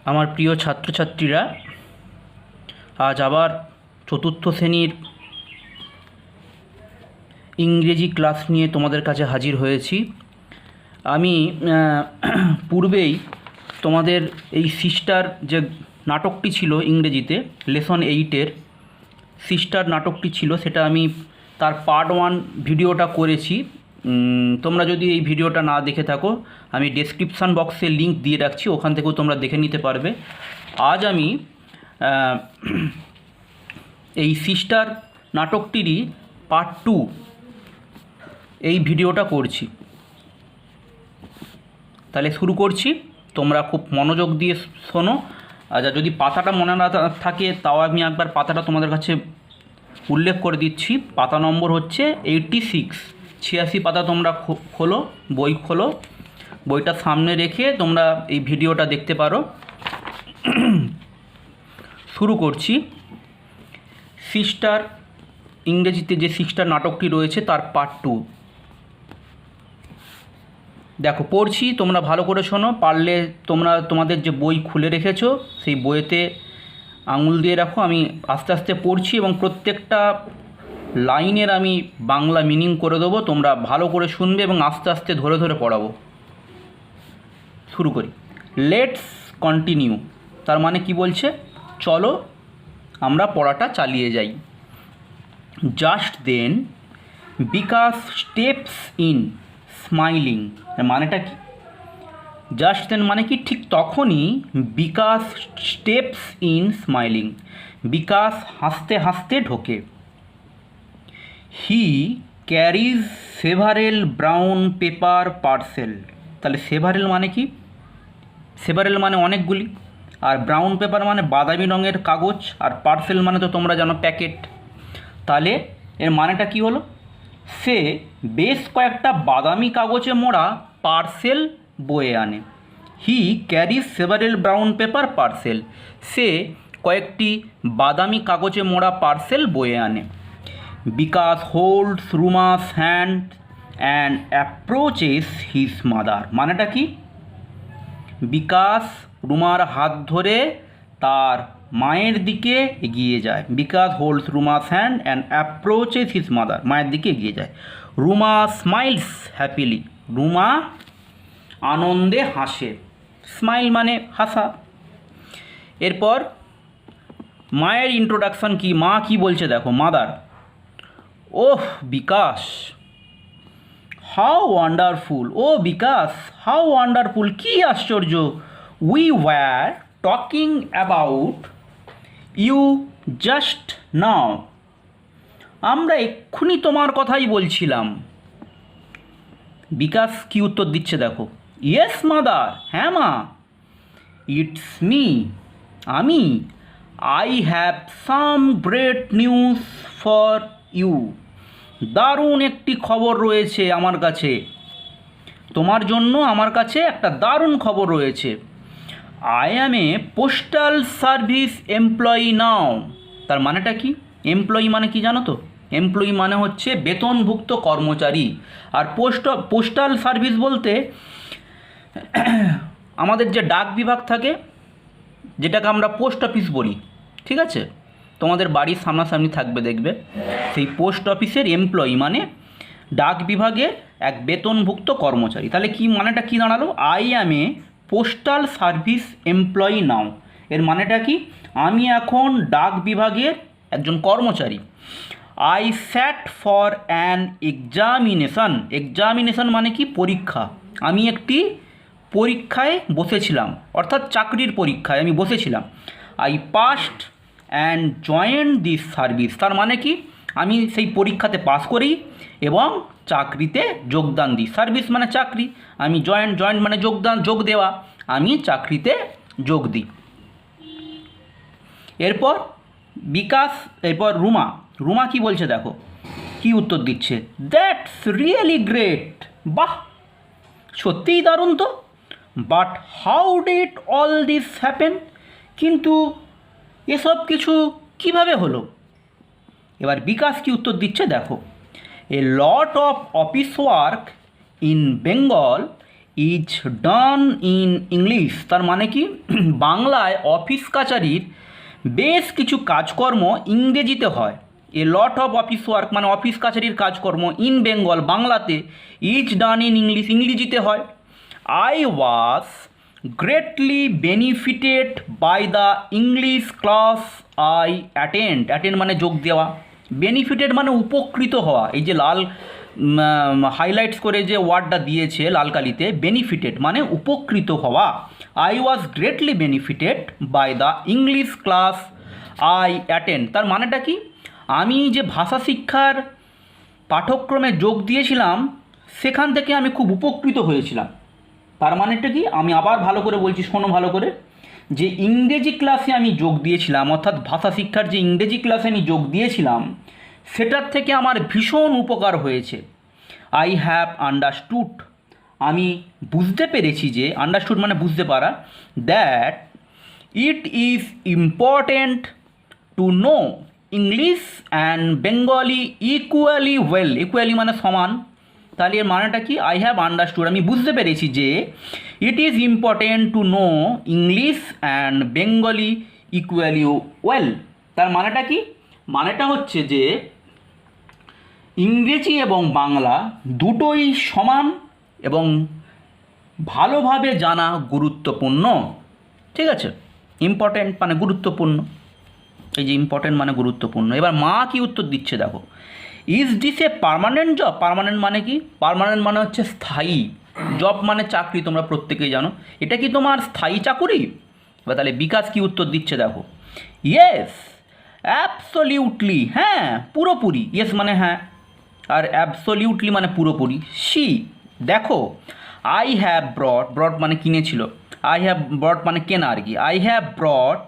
আমার প্রিয় ছাত্রছাত্রীরা, আজ আবার চতুর্থ শ্রেণীর ইংরেজি ক্লাস নিয়ে তোমাদের কাছে হাজির হয়েছি। আমি পূর্বেই তোমাদের এই সিস্টার যে নাটকটি ছিল ইংরেজিতে লেসন 8-এর সিস্টার নাটকটি ছিল, সেটা আমি তার পার্ট 1 ভিডিওটা করেছি। তোমরা যদি এই ভিডিওটা না দেখে থাকো, আমি ডেসক্রিপশান বক্সে লিংক দিয়ে রাখছি, ওখান থেকেও তোমরা দেখে নিতে পারবে। আজ আমি এই সিস্টার নাটকটিরই পার্ট 2 এই ভিডিওটা করছি। তাহলে শুরু করছি, তোমরা খুব মনোযোগ দিয়ে শোনো। আচ্ছা, যদি পাতাটা মনে না থাকে তাও আমি একবার পাতাটা তোমাদের কাছে উল্লেখ করে দিচ্ছি। পাতা নম্বর হচ্ছে 86, 86 পাতা। তোমরা খোলো, বই খোলো, বইটা সামনে রেখে তোমরা এই ভিডিওটা দেখতে পারো। শুরু করছি। সিস্টার, ইংরেজিতে যে সিস্টার নাটকটি রয়েছে তার পার্ট 2 দেখো, পড়ছি, তোমরা ভালো করে শোনো। পারলে তোমরা তোমাদের যে বই খুলে রেখেছো সেই বইয়েতে আঙুল দিয়ে রাখো। আমি আস্তে আস্তে পড়ছি এবং প্রত্যেকটা লাইনের আমি বাংলা মিনিং করে দেবো। তোমরা ভালো করে শুনবে এবং আস্তে আস্তে ধরে ধরে পড়াবো। শুরু করি। লেটস কন্টিনিউ তার মানে কি বলছে? চলো আমরা পড়াটা চালিয়ে যাই। Just then Bikash steps in smiling, মানেটা কি? জাস্ট দেন মানে কি? ঠিক তখনই Bikash steps in smiling, Bikash হাসতে হাসতে ঢোকে। He carries several brown paper parcel. তাহলে সেভারেল মানে কি? সেভারেল মানে অনেকগুলি, আর ব্রাউন পেপার মানে বাদামি রঙের কাগজ, আর পার্সেল মানে তো তোমরা জানো প্যাকেট। তাহলে এর মানেটা কি হলো? সে বেশ কয়েকটা বাদামি কাগজে মোড়া পার্সেল বয়ে আনে। He carries several brown paper parcel, সে কয়েকটি বাদামি কাগজে মোড়া পার্সেল বয়ে আনে। Bikash holds Ruma's hand and approaches his mother, মানেটা কি? বিকাশ রুমার হাত ধরে তার মায়ের দিকে এগিয়ে যায়। Bikash holds Ruma's hand and approaches his mother, মায়ের দিকে এগিয়ে যায়। রুমা স্মাইলস হ্যাপিলি, রুমা আনন্দে হাসে। স্মাইল মানে হাসা। এরপর মায়ের ইন্ট্রোডাকশান কি, মা কি বলছে দেখো। Mother, oh Bikash, how wonderful. ও বিকাশ, হাউ ওয়ান্ডারফুল, কী আশ্চর্য। We were talking about you just now, আমরা এক্ষুনি তোমার কথাই বলছিলাম। বিকাশ কি উত্তর দিচ্ছে দেখো। ইয়েস মাদার, হ্যাঁ মা। ইটস মি, আমি। I have some great news for you, দারুণ একটি খবর রয়েছে আমার কাছে, তোমার জন্য আমার কাছে একটা দারুণ খবর রয়েছে। I am a postal service employee now, তার মানেটা কি? এমপ্লয়ি মানে কি জানো তো? এমপ্লয়ি মানে হচ্ছে বেতনভুক্ত কর্মচারী। আর পোস্টাল সার্ভিস বলতে আমাদের যে ডাক বিভাগ থাকে, যেটাকে আমরা পোস্ট অফিস বলি, ঠিক আছে? তোমাদের বাড়ির সামনাসামনি থাকবে দেখবে, সেই পোস্ট অফিসের এমপ্লয়ি মানে ডাক বিভাগের এক বেতনভুক্ত কর্মচারী। তাহলে কি মানেটা কি দাঁড়ালো? I am a postal service employee now, এর মানেটা কি? আমি এখন ডাক বিভাগের একজন কর্মচারী। I sat for an examination, examination মানে কি? পরীক্ষা। আমি একটি পরীক্ষায় বসেছিলাম, অর্থাৎ চাকরির পরীক্ষায় আমি বসেছিলাম। I past and join this service, তার মানে কি? আমি সেই পরীক্ষাতে পাস করি এবং চাকরিতে যোগদান দিই। সার্ভিস মানে চাকরি, আমি জয়েন্ট মানে যোগদান, যোগ দেওয়া, আমি চাকরিতে যোগ দিই। এরপর বিকাশ, এরপর রুমা, রুমা কি বলছে দেখো, কি উত্তর দিচ্ছে। দ্যাটস রিয়েলি গ্রেট, বাহ সত্যিই দারুণ তো। But how did all this happen, কিন্তু এসব কিছু কিভাবে হলো? এবার বিকাশ কি উত্তর দিচ্ছে দেখো। A lot of office work in Bengal is done in English, তার মানে কি বাংলায় অফিস কাচারির বেশ কিছু কাজকর্ম ইংরেজিতে হয়। এ লট অফ অফিস ওয়ার্ক মানে অফিস কাছারির কাজকর্ম ইন বেঙ্গল বাংলাতে ইজ ডান ইন ইংলিশ ইংরেজিতে হয়। I was greatly benefited by the English class I attend মানে যোগ দেওয়া, বেনিফিটেড মানে উপকৃত হওয়া, এই যে লাল হাইলাইটস করে যে ওয়ার্ডটা দিয়েছে লাল কালিতে, বেনিফিটেড মানে উপকৃত হওয়া। I was greatly benefited by the English class I attend, তার মানেটা কি আমি যে ভাষা শিক্ষার পাঠ্যক্রমে যোগ দিয়েছিলাম সেখান থেকে আমি খুব উপকৃত হয়েছিলাম। তার মানেটা কি আমি আবার ভালো করে বলছি, শোনো ভালো করে, যে ইংরেজি ক্লাসে আমি যোগ দিয়েছিলাম, অর্থাৎ ভাষা শিক্ষার যে ইংরেজি ক্লাসে আমি যোগ দিয়েছিলাম সেটার থেকে আমার ভীষণ উপকার হয়েছে। আই হ্যাভ আন্ডারস্টুড, আমি বুঝতে পেরেছি যে, আন্ডারস্টুড মানে বুঝতে পারা, that it is important to know English and Bengali equally well, equally মানে সমান, তাহলে এর মানেটা কি আই হ্যাভ আন্ডারস্টুড আমি বুঝতে পেরেছি যে it is important to know English and Bengali equally well, তার মানেটা কি মানেটা হচ্ছে যে ইংরেজি এবং বাংলা দুটোই সমান এবং ভালোভাবে জানা গুরুত্বপূর্ণ। ঠিক আছে, ইম্পর্ট্যান্ট মানে গুরুত্বপূর্ণ, এই যে ইম্পর্ট্যান্ট মানে গুরুত্বপূর্ণ। এবার মা কি উত্তর দিচ্ছে দেখো, is this a permanent job, permanent মানে কি, পার্মানেন্ট মানে হচ্ছে স্থায়ী, জব মানে চাকরি, তোমরা প্রত্যেকেই জানো, এটা কি তোমার স্থায়ী চাকুরি? এবার তাহলে বিকাশ কি উত্তর দিচ্ছে দেখো, ইয়েস অ্যাবসলিউটলি, হ্যাঁ পুরোপুরি, ইয়েস মানে হ্যাঁ, আর অ্যাবসলিউটলি মানে পুরোপুরি। সি দেখো, আই হ্যাভ ব্রট মানে কিনেছিল, আই হ্যাভ ব্রট মানে কেনা আর কি, I have ব্রট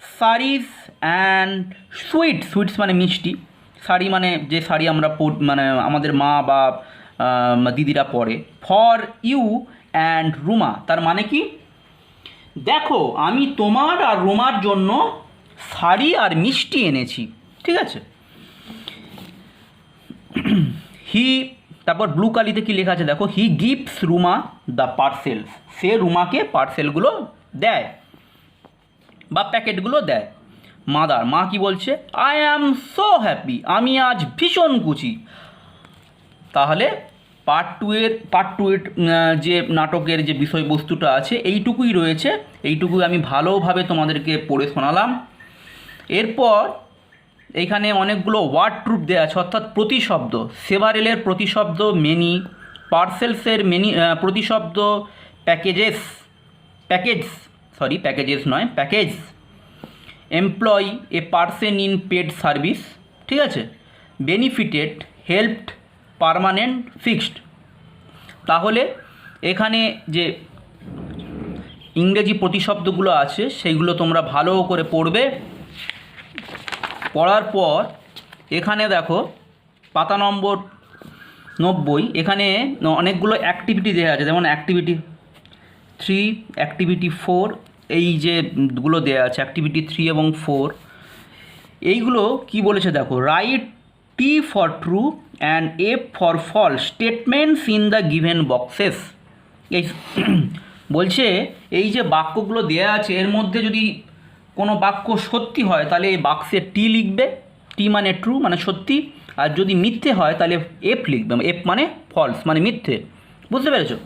saris and sweets মানে মিষ্টি, শাড়ি মানে যে শাড়ি আমরা মানে আমাদের মা বা দিদিরা পরে, ফর ইউ অ্যান্ড রুমা, তার মানে কি দেখো আমি তোমার আর রুমার জন্য শাড়ি আর মিষ্টি এনেছি। ঠিক আছে, হি, তারপর ব্লু কালিতে কি লেখা আছে দেখো, he gives Ruma the parcels, সে রুমাকে পার্সেলগুলো দেয় বা প্যাকেটগুলো দেয়। মাদার, মা কি বলছে, আই অ্যাম সো হ্যাপি, আমি আজ ভীষণ খুশি। তাহলে পার্ট টু এর যে নাটকের যে বিষয়বস্তুটা আছে এইটুকুই রয়েছে, এইটুকুই আমি ভালোভাবে তোমাদেরকে পড়ে শোনালাম। এরপর এইখানে অনেকগুলো ওয়ার্ড ট্রুপ দেওয়া আছে, অর্থাৎ প্রতিশব্দ, সেভারেলের প্রতিশব্দ মেনি, পার্সেলসের মেনি প্রতিশব্দ package, employee a person in paid service, ঠিক আছে, বেনিফিটেড, হেল্পড, পার্মানেন্ট, ফিক্সড। তাহলে এখানে যে ইংরেজি প্রতিশব্দগুলো আছে সেইগুলো তোমরা ভালো করে পড়বে। পড়ার পর এখানে দেখো পাতা নম্বর 90, এখানে অনেকগুলো অ্যাক্টিভিটি দেওয়া আছে, যেমন অ্যাক্টিভিটি 3, অ্যাক্টিভিটি 4, এই যেগুলো দেওয়া আছে অ্যাক্টিভিটি 3 এবং 4, এইগুলো কি বলেছে দেখো, write T for true and F for false statements in the given boxes. এই বলছে এই যে বাক্যগুলো দেওয়া আছে এর মধ্যে যদি কোনো বাক্য সত্যি হয় তাহলে এই বাক্সে টি লিখবে, টি মানে ট্রু মানে সত্যি, আর যদি মিথ্যে হয় তাহলে এফ লিখবে, এফ মানে ফলস মানে মিথ্যে, বুঝতে পেরেছো?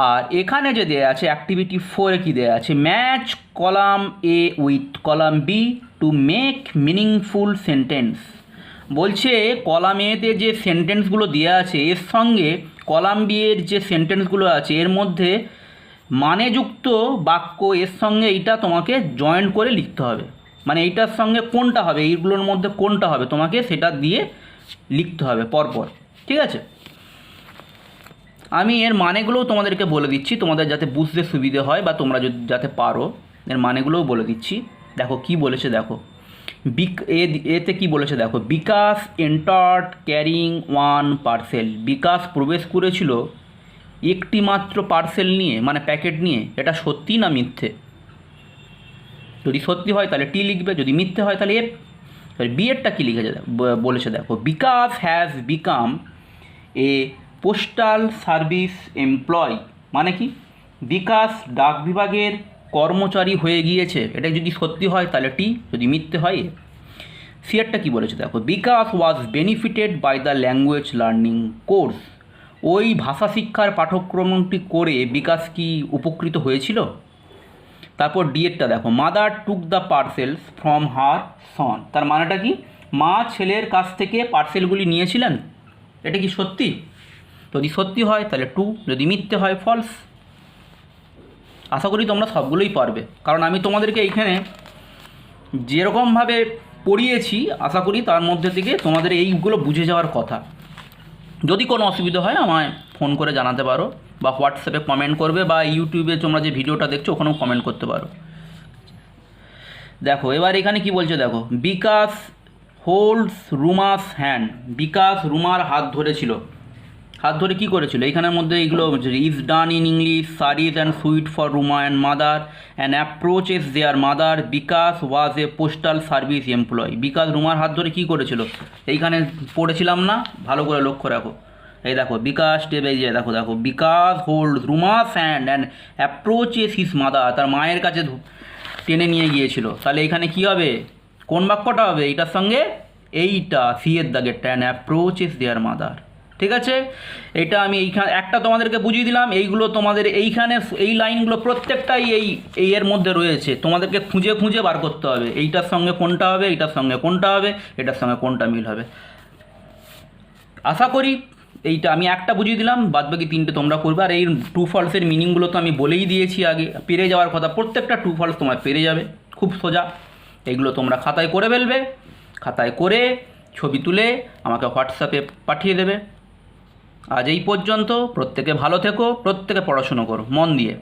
আর এখানে যে দেওয়া আছে অ্যাক্টিভিটি 4-এ কী দেওয়া আছে, match column A with column B to make meaningful sentence. বলছে কলাম এতে যে সেন্টেন্সগুলো দেওয়া আছে এর সঙ্গে কলাম বি এর যে সেন্টেন্সগুলো আছে এর মধ্যে মানেযুক্ত বাক্য এর সঙ্গে এইটা তোমাকে জয়েন করে লিখতে হবে, মানে এইটার সঙ্গে কোনটা হবে, এইগুলোর মধ্যে কোনটা হবে তোমাকে সেটা দিয়ে লিখতে হবে পরপর। ঠিক আছে, আমি এর মানেগুলোও তোমাদেরকে বলে দিচ্ছি তোমাদের যাতে বুঝতে সুবিধে হয় বা তোমরা যাতে পারো, এর মানেগুলোও বলে দিচ্ছি। দেখো কি বলেছে দেখো, এতে কি বলেছে দেখো, বিকাশ এন্টার্ড ক্যারিং ওয়ান পার্সেল, বিকাশ প্রবেশ করেছিল একটি মাত্র পার্সেল নিয়ে মানে প্যাকেট নিয়ে, এটা সত্যি না মিথ্যে? যদি সত্যি হয় তাহলে টি লিখবে, যদি মিথ্যে হয় তাহলে এফ। বি এরটা কী লিখেছে বলেছে দেখো, Bikash has become a postal service employee মানে কি? বিকাশ ডাক বিভাগের কর্মচারী হয়ে গিয়েছে। এটা যদি সত্যি হয় তাহলে টি, যদি মিথ্যে হয় এ। সিয়ারটা কী বলেছে দেখো, Bikash was benefited by the language learning course. ওই ভাষা শিক্ষার পাঠ্যক্রমটি করে বিকাশ কি উপকৃত হয়েছিল? তারপর ডিএরটা দেখো, mother took the parcels from her son. তার মানেটা কি? মা ছেলের কাছ থেকে পার্সেলগুলি নিয়েছিলেন। এটা কি সত্যি? যদি সত্যি হয় তাহলে টু, যদি মিথ্যে হয় ফলস। আশা করি তোমরা সবগুলোই পারবে, কারণ আমি তোমাদেরকে এইখানে যেরকমভাবে পড়িয়েছি আশা করি তার মধ্যে থেকে তোমাদের এইগুলো বুঝে যাওয়ার কথা। যদি কোনো অসুবিধা হয় আমায় ফোন করে জানাতে পারো, বা হোয়াটসঅ্যাপে কমেন্ট করবে, বা ইউটিউবে তোমরা যে ভিডিওটা দেখছো ওখানেও কমেন্ট করতে পারো। দেখো এবার এখানে কি বলছে দেখো, বিকাশ হোল্ডস রুমাস হ্যান্ড। বিকাশ রুমার হাত ধরেছিল। হাত ধরে কী করেছিল? এইখানের মধ্যে এইগুলো is done in English, saris and sweet for Ruma and mother, and approaches their mother, Bikash was a postal service employ. Bikash রুমার হাত ধরে কী করেছিল? এইখানে পড়েছিলাম না, ভালো করে লক্ষ্য রাখো। এই দেখো বিকাশ স্টেপ, এই যে দেখো দেখো, Bikash hold Ruma's hand and approaches his mother. তার মায়ের কাছে টেনে নিয়ে গিয়েছিল। তাহলে এখানে কী হবে? কোন বাক্যটা হবে? এইটার সঙ্গে এইটা সি এর দাগেরটা, অ্যান্ড অ্যাপ্রোচেস দেয়ার মাদার। ঠিক আছে, এটা আমি এইখানে একটা তোমাদেরকে বুঝিয়ে দিলাম। এইগুলো তোমাদের এইখানে এই লাইনগুলো প্রত্যেকটাই এই এর মধ্যে রয়েছে, তোমাদেরকে খুঁজে খুঁজে বার করতে হবে এইটার সঙ্গে কোনটা হবে, এইটার সঙ্গে কোনটা হবে, এটার সঙ্গে কোনটা মিল হবে। আশা করি এইটা আমি একটা বুঝিয়ে দিলাম, বাদবাকি তিনটে তোমরা করবে। আর এই ট্রু ফলসের মিনিংগুলো তো আমি বলেই দিয়েছি আগে, পেরে যাওয়ার কথা। প্রত্যেকটা ট্রু ফলস তোমার পেরে যাবে, খুব সোজা। এইগুলো তোমরা খাতায় করে ফেলবে, খাতায় করে ছবি তুলে আমাকে হোয়াটসঅ্যাপে পাঠিয়ে দেবে। আজ এই পর্যন্ত। প্রত্যেকে ভালো থেকো, প্রত্যেকে পড়াশুনো করো মন দিয়ে।